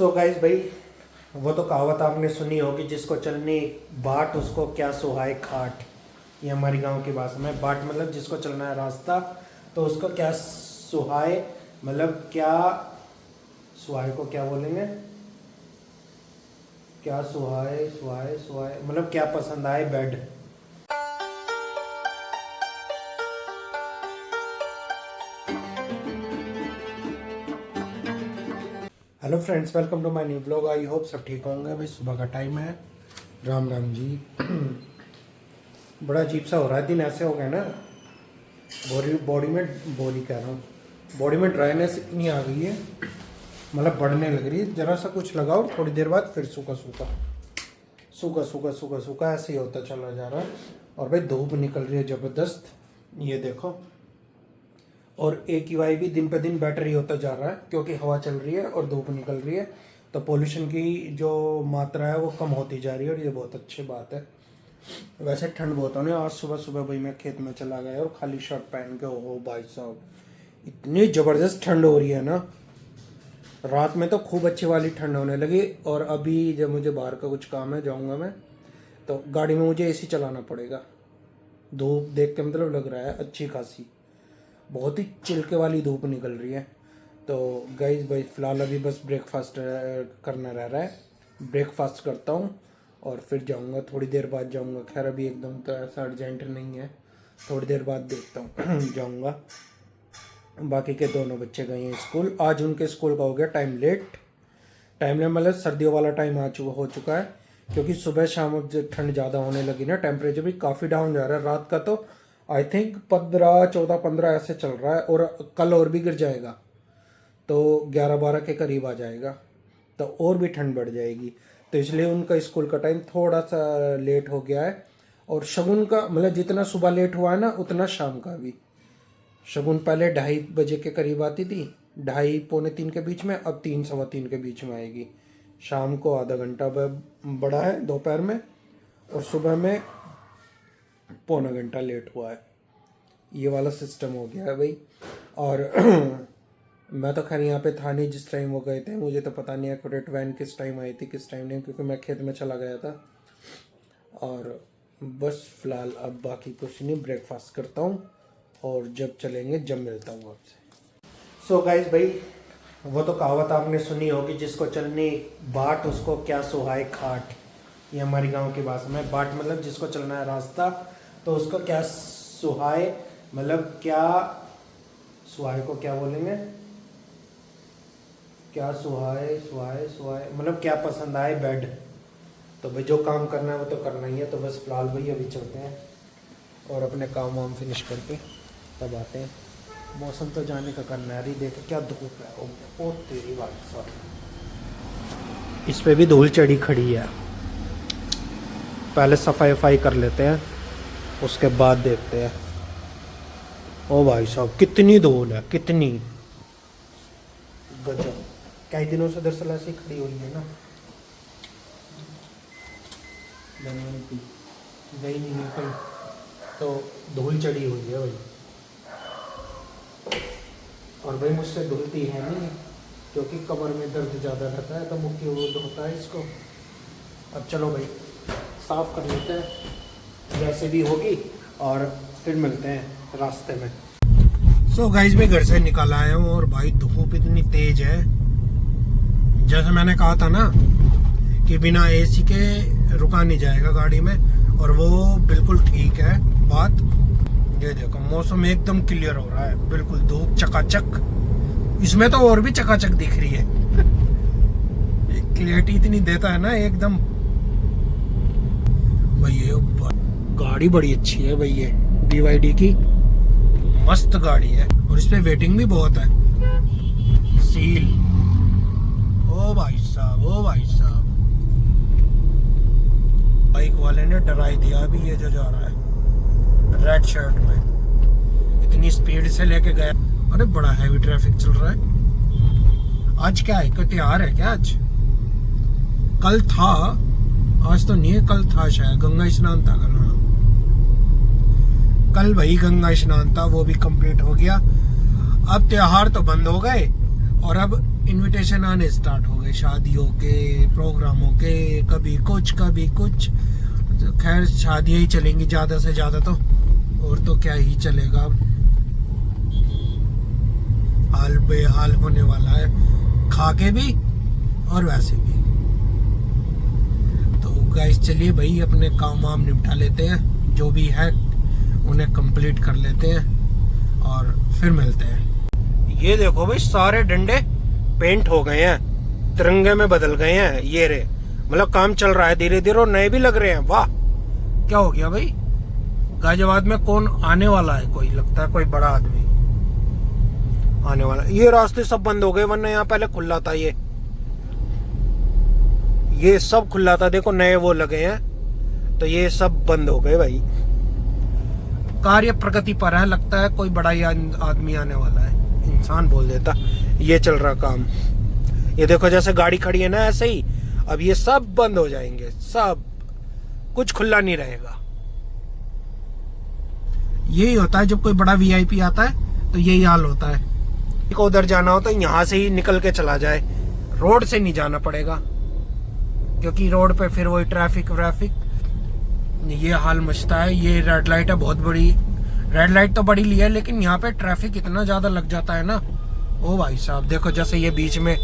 So guys भाई, वो तो कहावत आपने सुनी होगी, जिसको चलनी बाट उसको क्या सुहाए खाट। ये हमारी गांव की भाषा में बाट मतलब जिसको चलना है रास्ता, तो उसको क्या सुहाए मतलब क्या सुहाए को क्या बोलेंगे, क्या सुहाए सुहाए सुहाए मतलब क्या पसंद आए bed. Hello friends, welcome to my new blog. I hope सब ठीक होंगे। भाई सुबह का टाइम है। राम राम जी। बड़ा अजीब सा हो रहा है, दिन ऐसे हो गए ना, बॉडी में बॉडी कह रहा हूँ, बॉडी में ड्राइनेस इतनी आ गई है, मतलब बढ़ने लग रही है। जरा सा कुछ लगाओ, थोड़ी देर बाद फिर सूखा सूखा सूखा सूखा सूखा सूखा ऐसे ही होता चला जा रहा है। और भाई धूप निकल रही है ज़बरदस्त, ये देखो। और AQI भी दिन पे दिन बेटर ही होता जा रहा है, क्योंकि हवा चल रही है और धूप निकल रही है, तो पोल्यूशन की जो मात्रा है वो कम होती जा रही है, और ये बहुत अच्छी बात है। वैसे ठंड बहुत होने, आज सुबह सुबह भाई मैं खेत में चला गया और खाली शर्ट पहन के, ओहो भाई साहब इतनी ज़बरदस्त ठंड हो रही है ना। रात में तो खूब अच्छी वाली ठंड होने लगी, और अभी जब मुझे बाहर का कुछ काम है, जाऊँगा मैं, तो गाड़ी में मुझे AC चलाना पड़ेगा। धूप देख के मतलब लग रहा है अच्छी खासी, बहुत ही चिलके वाली धूप निकल रही है। तो गाइस भाई फ़िलहाल अभी बस ब्रेकफास्ट करना रह रहा है, ब्रेकफास्ट करता हूँ और फिर जाऊँगा, थोड़ी देर बाद जाऊँगा। खैर अभी एकदम तो ऐसा अर्जेंट नहीं है, थोड़ी देर बाद देखता हूँ जाऊँगा। बाकी के दोनों बच्चे गए हैं स्कूल। आज उनके स्कूल का हो गया टाइम लेट मतलब सर्दियों वाला टाइम हो चुका है, क्योंकि सुबह शाम अब ठंड ज़्यादा होने लगी ना, टेम्परेचर भी काफ़ी डाउन जा रहा है। रात का तो आई थिंक 14-15 ऐसे चल रहा है, और कल और भी गिर जाएगा, तो 11-12 के करीब आ जाएगा, तो और भी ठंड बढ़ जाएगी। तो इसलिए उनका स्कूल का टाइम थोड़ा सा लेट हो गया है। और शगुन का मतलब जितना सुबह लेट हुआ है ना, उतना शाम का भी। शगुन पहले 2:30 बजे के करीब आती थी, 2:30-2:45 के बीच में, अब 3-3:15 के बीच में आएगी। शाम को आधा घंटा बढ़ा है दोपहर में, और सुबह में पौना घंटा लेट हुआ है। ये वाला सिस्टम हो गया है भाई। और मैं तो खैर यहाँ पे था नहीं जिस टाइम वो गए थे, मुझे तो पता नहीं एक्यूरेट वैन किस टाइम आई थी किस टाइम नहीं, क्योंकि मैं खेत में चला गया था। और बस फिलहाल अब बाकी कुछ नहीं, ब्रेकफास्ट करता हूँ और जब चलेंगे जब मिलता हूँ आपसे। सो गाइज भाई, वो तो कहावत आपने सुनी होगी, जिसको चलनी बाट उसको क्या सुहाए खाट। ये हमारी गांव की भाषा में बाट मतलब जिसको चलना है रास्ता, तो उसको क्या सुहाए मतलब क्या सुहाए को क्या बोलेंगे, क्या सुहाए सुहाए सुहाए मतलब क्या पसंद आए बेड। तो भाई जो काम करना है वो तो करना ही है। तो बस फिलहाल भाई अभी चलते हैं और अपने काम वाम फिनिश करके तब आते हैं। मौसम तो जाने का करना है, देखो क्या धूप है, ओ तेरी बात सॉरी, इस पे भी धूल चढ़ी खड़ी है। पहले सफाई वफाई कर लेते हैं, उसके बाद देखते हैं। ओ भाई साहब कितनी धूल है, कितनी गजब। कई दिनों से दरअसल ऐसी खड़ी हुई है ना, गई नहीं है कहीं, तो धूल चढ़ी हुई है भाई। और भाई मुझसे धुलती है नहीं, क्योंकि कमर में दर्द ज़्यादा रहता है, तो मुख्य वो होता है इसको। अब चलो भाई साफ़ कर लेते हैं जैसे भी होगी, और फिर मिलते हैं रास्ते में। सो गाइस मैं घर से निकल आया हूँ, और भाई धूप इतनी तेज है, जैसे मैंने कहा था ना कि बिना AC के रुका नहीं जाएगा गाड़ी में, और वो बिल्कुल ठीक है बात। ये देखो मौसम एकदम क्लियर हो रहा है, बिल्कुल धूप चकाचक, इसमें तो और भी चकाचक दिख रही है। क्लियरिटी इतनी देता है ना एकदम। भाई ये गाड़ी बड़ी अच्छी है भाई, ये BYD की मस्त गाड़ी है, और इस पे वेटिंग भी बहुत है। सील, ओ भाई साहब, ओ भाई साहब, बाइक वाले ने डरा दिया अभी ये जो जा रहा है रेड शर्ट में, इतनी स्पीड से लेके गया। अरे बड़ा हैवी ट्रैफिक चल रहा है। आज क्या है, कोई त्योहार है क्या आज? कल था, आज तो नहीं है, कल था शायद, गंगा स्नान था कल भाई गंगा स्नान था, वो भी कंप्लीट हो गया। अब त्योहार तो बंद हो गए, और अब इनविटेशन आने स्टार्ट हो गए, शादियों के, प्रोग्रामों के, कभी कुछ कभी कुछ। तो खैर शादियां ही चलेंगी ज़्यादा से ज़्यादा तो, और तो क्या ही चलेगा। हाल बेहाल होने वाला है, खा के भी और वैसे भी। तो गाइस चलिए भाई अपने काम वाम निपटा लेते हैं, जो भी है उन्हें कंप्लीट कर लेते हैं और फिर मिलते हैं। ये देखो भाई सारे डंडे पेंट हो गए हैं, तिरंगे में बदल गए हैं। ये रे मतलब काम चल रहा है धीरे धीरे और नए भी लग रहे हैं। वाह क्या हो गया भाई, गाजियाबाद में कौन आने वाला है? कोई लगता है कोई बड़ा आदमी आने वाला। ये रास्ते सब बंद हो गए, वरना यहाँ पहले खुला था। ये सब खुला था, देखो नए वो लगे हैं, तो ये सब बंद हो गए भाई। कार्य प्रगति पर है, लगता है कोई बड़ा ही आदमी आने वाला है। इंसान बोल देता। ये चल रहा काम, ये देखो जैसे गाड़ी खड़ी है ना ऐसे ही अब ये सब बंद हो जाएंगे, सब कुछ खुला नहीं रहेगा। यही होता है जब कोई बड़ा वीआईपी आता है, तो यही हाल होता है। को उधर जाना हो तो यहाँ से ही निकल के चला जाए, रोड से नहीं जाना पड़ेगा, क्योंकि रोड पे फिर वही ट्रैफिक ये हाल मचता है। ये रेड लाइट है बहुत बड़ी, रेड लाइट तो बड़ी ली है, लेकिन यहाँ पे ट्रैफिक इतना ज्यादा लग जाता है ना। ओ भाई साहब देखो, जैसे ये बीच में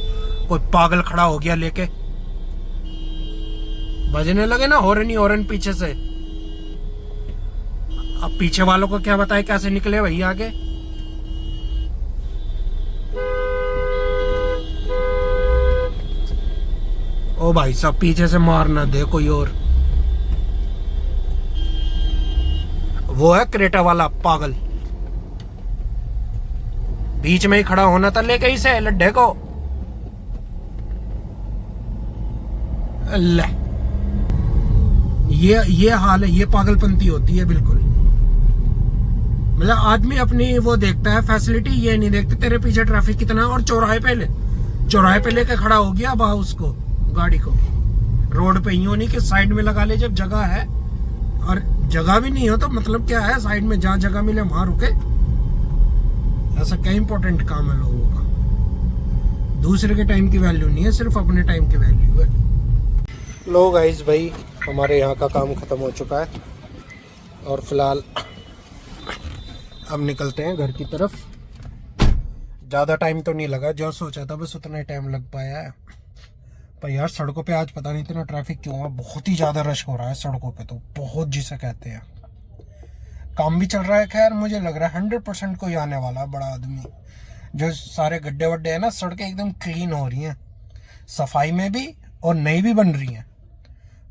कोई पागल खड़ा हो गया लेके, बजने लगे ना हॉर्न ही हॉर्न पीछे से। अब पीछे वालों को क्या बताए कैसे निकले भाई आगे। ओ भाई साहब पीछे से मार ना दे कोई और। वो है क्रेटा वाला पागल, बीच में ही खड़ा होना था लेके इसे लड्ढे को। ले ये हाल है, ये पागलपंती होती है बिल्कुल। मतलब आदमी अपनी वो देखता है फैसिलिटी, ये नहीं देखते तेरे पीछे ट्रैफिक कितना। और चौराहे पे लेके खड़ा हो गया बा उसको, गाड़ी को रोड पे। यूं नहीं कि साइड में लगा ले जब जगह है, और जगह भी नहीं हो तो मतलब क्या है, साइड में जहां जगह मिले वहां रुके। ऐसा क्या इंपॉर्टेंट काम है लोगों का? दूसरे के टाइम की वैल्यू नहीं है, सिर्फ अपने टाइम की वैल्यू है। लो गाइस भाई हमारे यहाँ का काम खत्म हो चुका है और फिलहाल अब निकलते हैं घर की तरफ। ज़्यादा टाइम तो नहीं लगा, जो सोचा था बस उतना ही टाइम लग पाया है। पर यार सड़कों पे आज पता नहीं इतना ट्रैफिक क्यों है, बहुत ही ज़्यादा रश हो रहा है सड़कों पे, तो बहुत जिसे कहते हैं। काम भी चल रहा है, खैर मुझे लग रहा है 100% कोई आने वाला है बड़ा आदमी। जो सारे गड्ढे वड्ढे हैं ना, सड़कें एकदम क्लीन हो रही हैं, सफाई में भी और नई भी बन रही हैं,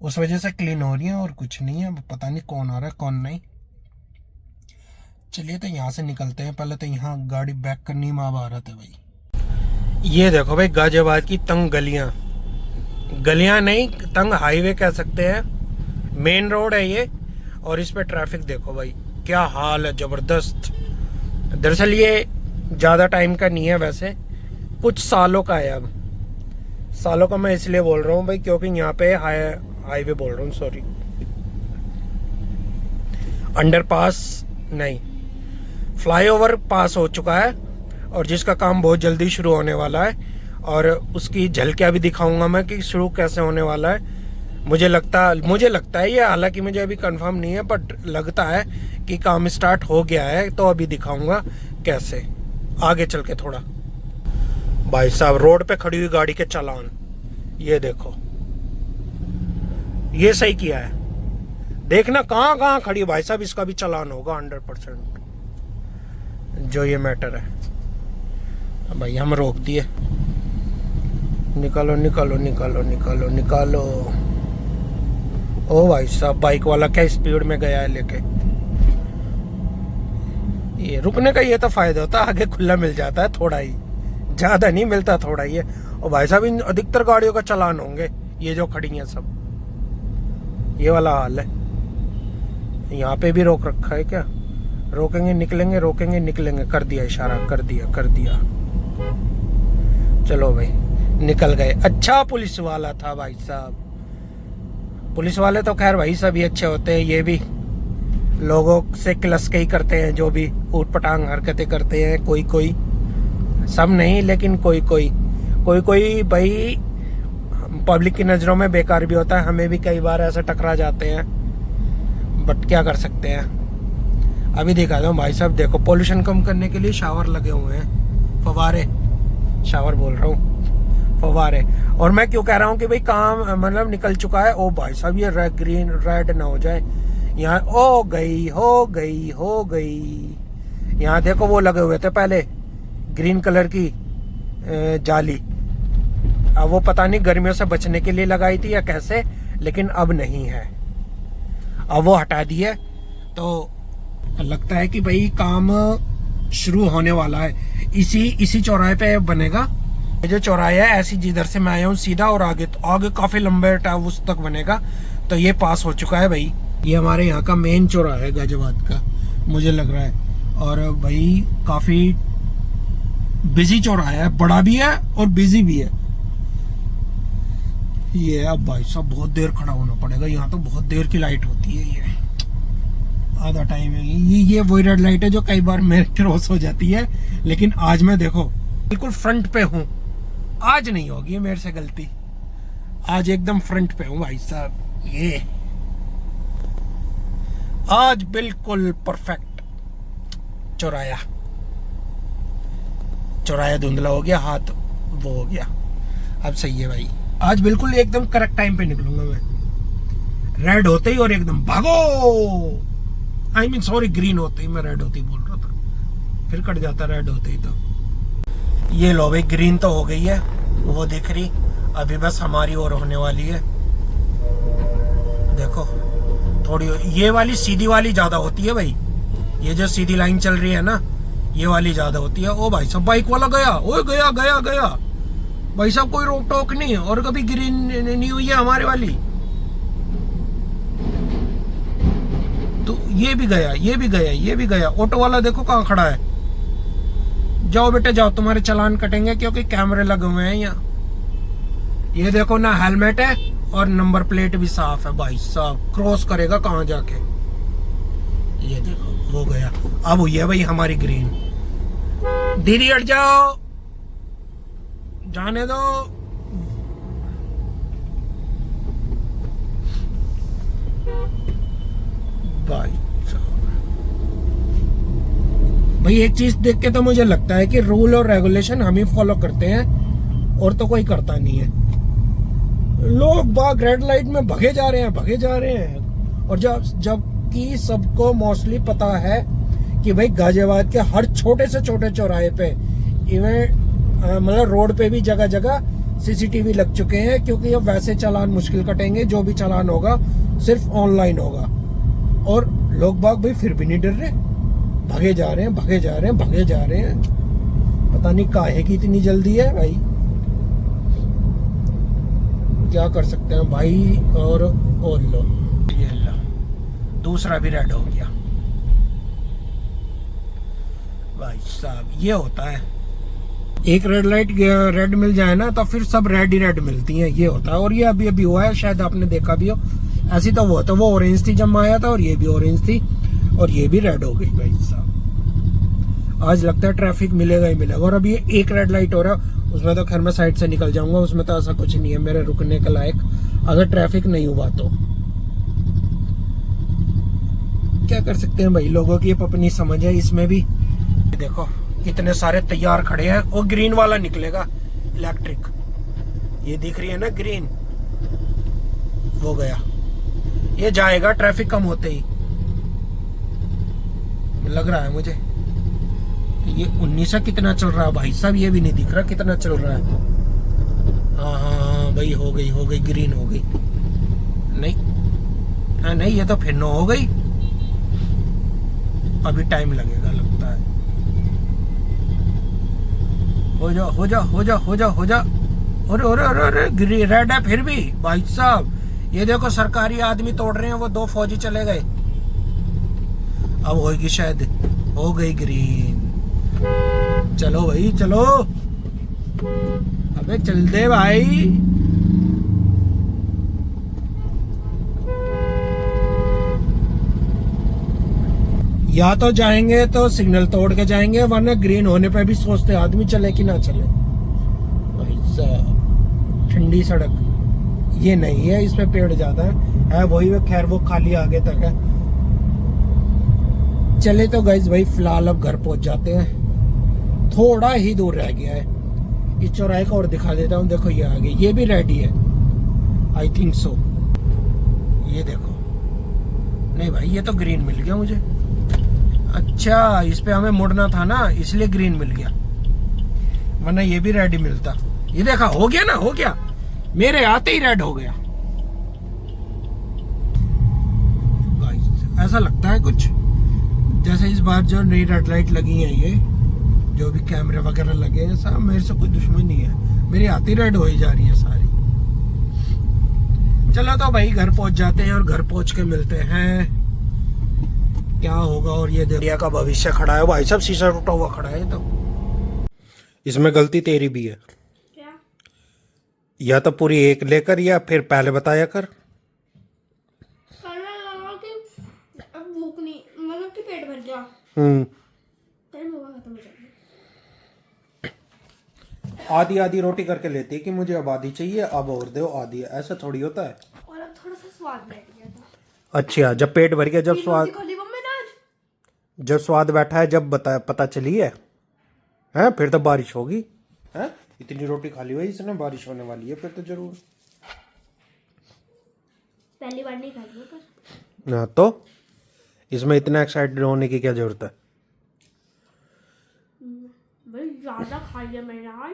उस वजह से क्लीन हो रही हैं और कुछ नहीं है। पता नहीं कौन आ रहा है कौन नहीं। चलिए तो यहाँ से निकलते हैं, पहले तो यहाँ गाड़ी बैक करनी में भारत है भाई। ये देखो भाई गाजियाबाद की तंग गलियां नहीं, तंग हाईवे कह सकते हैं। मेन रोड है ये, और इस पे ट्रैफिक देखो भाई क्या हाल है, जबरदस्त। दरअसल ये ज़्यादा टाइम का नहीं है, वैसे कुछ सालों का है। अब सालों का मैं इसलिए बोल रहा हूँ भाई क्योंकि यहाँ पे हाईवे बोल रहा हूँ, सॉरी, अंडरपास नहीं, फ्लाईओवर पास हो चुका है और जिसका काम बहुत जल्दी शुरू होने वाला है। और उसकी झलकियाँ भी दिखाऊंगा मैं कि शुरू कैसे होने वाला है। मुझे लगता है ये, हालांकि मुझे अभी कंफर्म नहीं है, बट लगता है कि काम स्टार्ट हो गया है, तो अभी दिखाऊंगा कैसे आगे चल के थोड़ा। भाई साहब रोड पे खड़ी हुई गाड़ी के चालान ये देखो, ये सही किया है। देखना कहाँ खड़ी भाई साहब, इसका भी चालान होगा 100%, जो ये मैटर है। भाई हम रोक दिए, निकालो निकालो निकालो निकालो निकालो। ओ भाई साहब बाइक वाला क्या स्पीड में गया है लेके। ये रुकने का ये तो फायदा होता है, आगे खुला मिल जाता है, थोड़ा ही, ज्यादा नहीं मिलता, थोड़ा ही है। और भाई साहब इन अधिकतर गाड़ियों का चालान होंगे, ये जो खड़ी हैं सब, ये वाला हाल है। यहाँ पे भी रोक रखा है क्या? रोकेंगे निकलेंगे, रोकेंगे निकलेंगे, कर दिया इशारा, कर दिया। चलो भाई निकल गए। अच्छा पुलिस वाला था भाई साहब। पुलिस वाले तो खैर भाई सभी अच्छे होते हैं, ये भी लोगों से क्लस के ही करते हैं, जो भी ऊट पटांग हरकतें करते हैं, कोई सब नहीं, लेकिन कोई कोई कोई भाई पब्लिक की नज़रों में बेकार भी होता है, हमें भी कई बार ऐसे टकरा जाते हैं, बट क्या कर सकते हैं। अभी दिखा दो भाई साहब, देखो पोल्यूशन कम करने के लिए शावर लगे हुए हैं, फवारे, शावर बोल रहा हूँ, फवारे। और मैं क्यों कह रहा हूँ कि भाई काम मतलब निकल चुका है। ओ भाई साहब ये ग्रीन रेड ना हो जाए यहाँ। ओ गई, हो गई, हो गई। यहाँ देखो वो लगे हुए थे पहले ग्रीन कलर की जाली, अब वो पता नहीं गर्मियों से बचने के लिए लगाई थी या कैसे, लेकिन अब नहीं है, अब वो हटा दी है। तो लगता है कि भाई काम शुरू होने वाला है। इसी चौराहे पे बनेगा, ये जो चौराहा है ऐसी जिधर से मैं आया हूँ सीधा, और आगे काफी लंबे टाइम उस तक बनेगा। तो ये पास हो चुका है भाई, ये हमारे यहाँ का मेन चौराहा है गाजियाबाद का, मुझे लग रहा है। और भाई काफी बिजी चौराहा है, बड़ा भी है और बिजी भी है ये। अब भाई साहब बहुत देर खड़ा होना पड़ेगा यहाँ, तो बहुत देर की लाइट होती है ये, आधा टाइम है ये वही रेड लाइट है जो कई बार मेरे क्रॉस हो जाती है। लेकिन आज मैं देखो बिल्कुल फ्रंट पे हूँ, आज नहीं होगी मेरे से गलती, आज एकदम फ्रंट पे हूँ भाई साहब। ये आज बिल्कुल परफेक्ट चौराया धुंधला हो गया, हाथ वो हो गया, अब सही है भाई। आज बिल्कुल एकदम करेक्ट टाइम पे निकलूंगा मैं, रेड होते ही और एकदम भागो, आई मीन सॉरी ग्रीन होते ही, मैं रेड होते ही बोल रहा था, फिर कट जाता रेड होते ही। तो ये लो भाई ग्रीन तो हो गई है, वो दिख रही, अभी बस हमारी ओर होने वाली है। देखो थोड़ी ये वाली सीधी वाली ज्यादा होती है भाई, ये जो सीधी लाइन चल रही है ना ये वाली ज्यादा होती है। ओ भाई साहब बाइक वाला गया, ओ गया गया गया भाई साहब, कोई रोक टोक नहीं, और कभी ग्रीन नहीं हुई है हमारे वाली। तो ये भी गया, ये भी गया, ये भी गया। ऑटो वाला देखो कहाँ खड़ा है, जाओ बेटे जाओ, तुम्हारे चालान कटेंगे क्योंकि कैमरे लगे हुए हैं यहाँ। ये देखो ना हेलमेट है और नंबर प्लेट भी साफ है भाई साहब, क्रॉस करेगा कहाँ जाके। ये देखो हो गया, अब हुई है भाई हमारी ग्रीन। दीदी हट जाओ, जाने दो। भाई भाई एक चीज देख के तो मुझे लगता है कि रूल और रेगुलेशन हम ही फॉलो करते हैं और तो कोई करता नहीं है। लोग बाग रेड लाइट में भगे जा रहे हैं, और जबकि सबको मोस्टली पता है कि भाई गाजियाबाद के हर छोटे से छोटे चौराहे पे, इवन मतलब रोड पे भी जगह जगह सीसीटीवी लग चुके हैं, क्योंकि अब वैसे चालान मुश्किल कटेंगे, जो भी चालान होगा सिर्फ ऑनलाइन होगा। और लोग बाग भाई फिर भी नहीं डर रहे, भगे जा रहे हैं। पता नहीं काहे की इतनी जल्दी है भाई, क्या कर सकते हैं भाई। और लो ये लो, दूसरा भी रेड हो गया भाई साहब। ये होता है, एक रेड लाइट रेड मिल जाए ना तो फिर सब रेड ही रेड मिलती हैं, ये होता है। और ये अभी हुआ है, शायद आपने देखा भी हो। ऐसी तो वो ऑरेंज थी जब मैं आया था, और ये भी ऑरेंज थी, और ये भी रेड हो गई भाई साहब। आज लगता है ट्रैफिक मिलेगा ही मिलेगा। और अभी एक रेड लाइट हो रहा है, उसमें तो खैर मैं साइड से निकल जाऊंगा, उसमें तो ऐसा कुछ नहीं है मेरे रुकने के लायक, अगर ट्रैफिक नहीं हुआ तो। क्या कर सकते हैं भाई, लोगों की अपनी समझ है इसमें भी। देखो कितने सारे तैयार खड़े हैं, और ग्रीन वाला निकलेगा इलेक्ट्रिक, ये दिख रही है ना ग्रीन, वो गया, ये जाएगा ट्रैफिक कम होते ही, लग रहा है मुझे। ये 19 कितना चल रहा है भाई साहब, ये भी नहीं दिख रहा कितना चल रहा है। हाँ भाई हो गई ग्रीन हो गई। नहीं ये तो फिर 9 हो गई, अभी टाइम लगेगा लगता है। हो जा। अरे ग्रीन रेड है फिर भी भाई साहब। ये देखो सरकारी आदमी तोड़ रहे हैं, वो 2 फौजी चले गए। अब होगी शायद, हो गई ग्रीन। चलो भाई चलो, अबे चल दे भाई। या तो जाएंगे तो सिग्नल तोड़ के जाएंगे, वरना ग्रीन होने पे भी सोचते आदमी चले कि ना चले भाई साहब। ठंडी सड़क ये नहीं है, इसमें पेड़ ज्यादा है वही में, खैर वो खाली आगे तक है। चले तो गाइस भाई फिलहाल अब घर पहुंच जाते हैं, थोड़ा ही दूर रह गया है। इस चौराहे को और दिखा देता हूँ, देखो ये आगे ये भी रेडी है आई थिंक सो, ये देखो। नहीं भाई ये तो ग्रीन मिल गया मुझे, अच्छा इस पे हमें मुड़ना था ना इसलिए ग्रीन मिल गया, वरना ये भी रेड ही मिलता। ये देखा हो गया ना, हो गया मेरे आते ही रेड हो गया। ऐसा लगता है कुछ जैसे इस बार जो नई रेड लाइट लगी है, ये जो भी कैमरे वगैरह लगे हैं, सब मेरे से कोई दुश्मनी है, मेरी आती रेड हो ही जा रही है सारी। चलो तो भाई घर पहुंच जाते हैं और घर पहुंच के मिलते हैं क्या होगा। और ये दुनिया का भविष्य खड़ा है भाई, सब शीशा टूटा हुआ खड़ा है। तो इसमें गलती तेरी भी है क्या? या तो पूरी एक लेकर या फिर पहले बताया कर। भूख नहीं, मतलब कि पेट भर गया। आधी आधी रोटी करके लेती है कि मुझे अब आधी चाहिए, अब और दो आधी, ऐसा थोड़ी होता है। और अब थोड़ा सा स्वाद बैठ गया था। अच्छा जब पेट भर गया, जब स्वाद, जब स्वाद बैठा है, जब पता चली है हैं? फिर तो बारिश होगी हैं? इतनी रोटी खा ली हुई इसने, बारिश होने वाली है फिर तो जरूर। पहली बार नहीं खाई पर ना तो इसमें इतना एक्साइटेड होने की क्या जरूरत है? भाई ज्यादा खा लिया मैंने आज।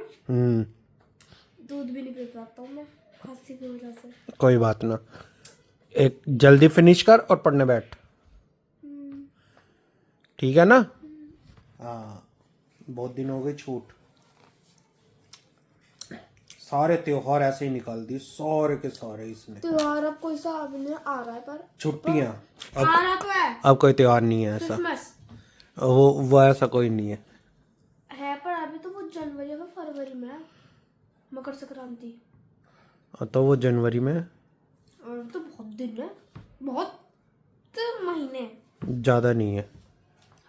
दूध भी नहीं पी पाता हूँ मैं खांसी की वजह से। कोई बात ना, एक जल्दी फिनिश कर और पढ़ने बैठ, ठीक है ना? हाँ बहुत दिन हो गए छूट, सारे त्योहार ऐसे ही निकाल दिए सारे के सारे इसने। त्योहार अब कोई हिसाब नहीं आ रहा है, पर छुट्टियां आ रहा तो है। अब कोई त्योहार नहीं है ऐसा, वो ऐसा कोई नहीं है पर अभी तो वो जनवरी में फरवरी में है मकर संक्रांति। तो वो जनवरी में, तो बहुत दिन है, बहुत महीने ज्यादा नहीं है।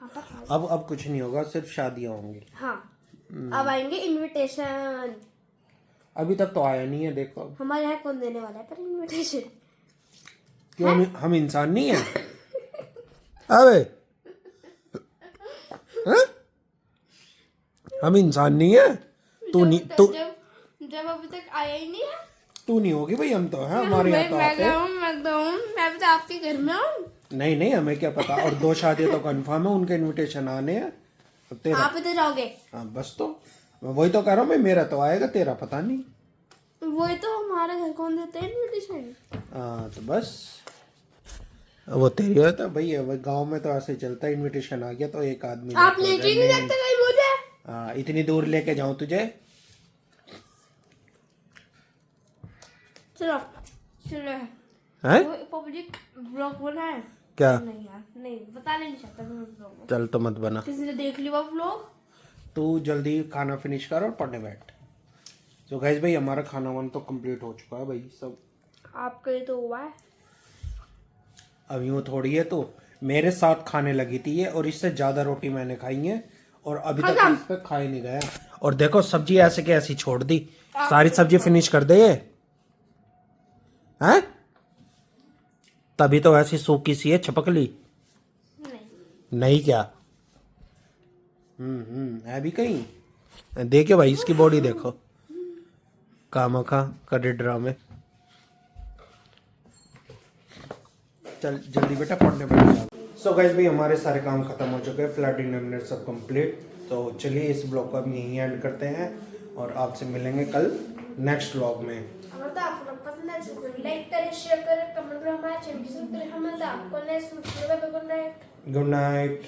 हाँ, अब कुछ नहीं होगा, सिर्फ शादियां होंगी। हाँ अब आएंगे इनविटेशन, अभी तक तो आया नहीं है। देखो हमारे यहाँ कौन देने वाला है पर इनविटेशन? क्यों हम इंसान नहीं है? अबे हम इंसान नहीं है? तू नहीं, तू जब अभी तक आया ही नहीं है। तू नहीं होगी भाई, हम तो हैं, हमारे यहाँ तो आते हैं। मैं भी तो आपके घर में हूँ। नहीं हमें क्या पता। और 2 शादियां तो कंफर्म है, उनके इनविटेशन आने हैं। तेरा आप इधर जाओगे? हाँ बस, तो वही तो कह रहा हूँ मैं, मेरा तो आएगा, तेरा पता नहीं। वही तो, हमारे घर कौन देते हैं इनविटेशन? हाँ तो बस वो तेरी होता भाई, गांव में तो ऐसे चलता है, इनविटेशन आ गया तो एक आदमी। आप लेके नहीं जाते कहीं मुझे? हाँ इतनी दूर लेके जाऊं तुझे? चलो हैं? पब्लिक ब्लॉग बना है क्या? नहीं यार, नहीं बता नहीं चाहता मैं ब्लॉग। चल तो मत बना, किसी ने देख लिया ब्लॉग। तू जल्दी खाना फिनिश कर और पढ़ने बैठ। तो गाइस भाई हमारा खाना वाना तो कंप्लीट हो चुका है भाई सब। आपका ये तो हुआ है, अब यूँ थोड़ी है, तो मेरे साथ खाने लगी थी ये, और इससे ज्यादा रोटी मैंने खाई है और अभी तक इस पे खा ही नहीं गया। और देखो सब्जी ऐसे के ऐसी छोड़ दी, सारी सब्जी फिनिश कर दे ये हैं? तभी तो ऐसी सूखी सी है, छपकली नहीं क्या? है भी कहीं। देखिए भाई इसकी बॉडी देखो, कामखा करे ड्रामे। चल जल्दी बेटा पढ़ने बैठ जा। सो गाइस भाई हमारे सारे काम खत्म हो चुके हैं, फ्लैट डिनर सब कंप्लीट। तो चलिए इस ब्लॉग को हम यहीं एंड करते हैं और आपसे मिलेंगे कल नेक्स्ट ब्लॉग में। लाइक करें, शेयर करें, कमेंट करें, हमारे चैनल को सब्सक्राइब करें। Good night.